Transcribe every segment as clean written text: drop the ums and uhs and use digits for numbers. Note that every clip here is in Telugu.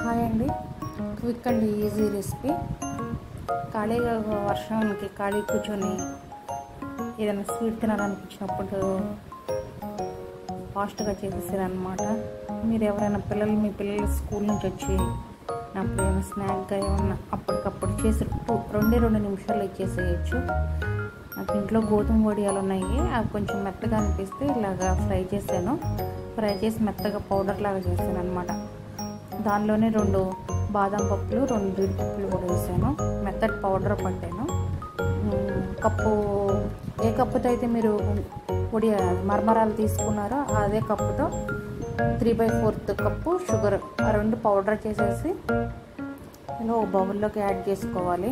హాయ్ అండి, క్విక్ అండ్ ఈజీ రెసిపీ. ఖాళీగా వర్షానికి ఖాళీ కూర్చొని ఏదైనా స్వీట్ తినాలనిపించినప్పుడు ఫాస్ట్గా చేసేసాను అనమాట. మీరు ఎవరైనా మీ పిల్లలు స్కూల్ నుంచి వచ్చి అప్పుడు ఏమైనా స్నాక్గా ఏమన్నా అప్పటికప్పుడు చేసి 2 నిమిషాలు ఇచ్చేసేయచ్చు. నాకు ఇంట్లో గోధుమ వడియాలు ఉన్నాయి, అవి కొంచెం మెత్తగా అనిపిస్తే ఇలాగా ఫ్రై చేసి మెత్తగా పౌడర్ లాగా చేశాను అనమాట. దానిలోనే 2 బాదం పప్పులు 2 జీడిపప్పులు కూడా వేసాను. మెత్తటి పౌడర్ పట్టాను. కప్పు ఏ కప్పుతో అయితే మీరు మరమరాలు తీసుకున్నారో అదే కప్పుతో 3/4 కప్పు షుగర్, ఆ 2 పౌడర్ చేసేసి ఇలా ఒక బౌల్లోకి యాడ్ చేసుకోవాలి.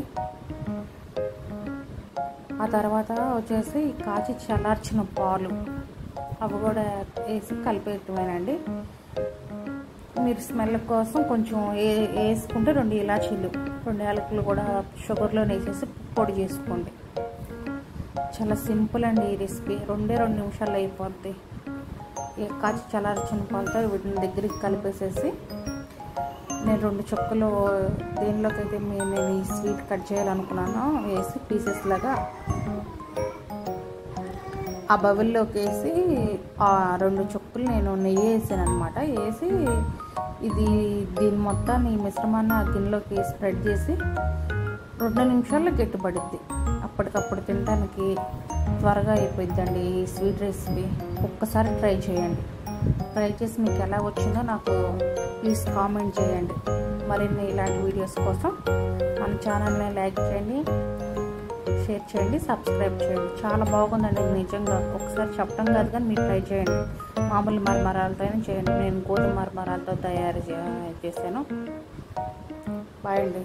ఆ తర్వాత వచ్చేసి కాచి చల్లార్చిన పాలు అవి కూడా వేసి కలిపేయటమేనండి. మీరు స్మెల్ కోసం కొంచెం వేసుకుంటే 2 ఇలాచీలు 2 యాలకులు కూడా షుగర్లో వేసేసి పొడి చేసుకోండి. చాలా సింపుల్ అండి ఈ రెసిపీ. 2 నిమిషాల్లో అయిపోద్ది. కాచి చల్లార్చిన పాలతో వీటిని దగ్గరికి కలిపేసేసి నేను 2 చుక్కలు దేనిలోకి అయితే నేను ఈ స్వీట్ కట్ చేయాలనుకున్నానో వేసి పీసెస్ లాగా ఆ బౌల్లోకి వేసి ఆ 2 చుక్కలు నేను నెయ్యి వేసాను అనమాట. వేసి దీని మొత్తాన్ని ఈ మిశ్రమాన్ని ఆ గిన్నెలోకి స్ప్రెడ్ చేసి 2 నిమిషాల్లో గట్టిపడుద్ది. అప్పటికప్పుడు తినడానికి త్వరగా అయిపోద్దండి ఈ స్వీట్ రెసిపీ. ఒక్కసారి ట్రై చేయండి. ట్రై చేసి మీకు ఎలా వచ్చిందో నాకు ప్లీజ్ కామెంట్ చేయండి. మరిన్ని ఇలాంటి వీడియోస్ కోసం మన ఛానల్ని లైక్ చేయండి, షేర్ చేయండి, సబ్స్క్రైబ్ చేయండి. చాలా బాగుందండి నిజంగా. ఒకసారి చెప్పడం కాదు కానీ మీరు ట్రై చేయండి. మామూలు మరమరాలతోనే చేయండి. నేను గోధుమ మరమరాలతో తయారు చేశాను. బాయ్ అండి.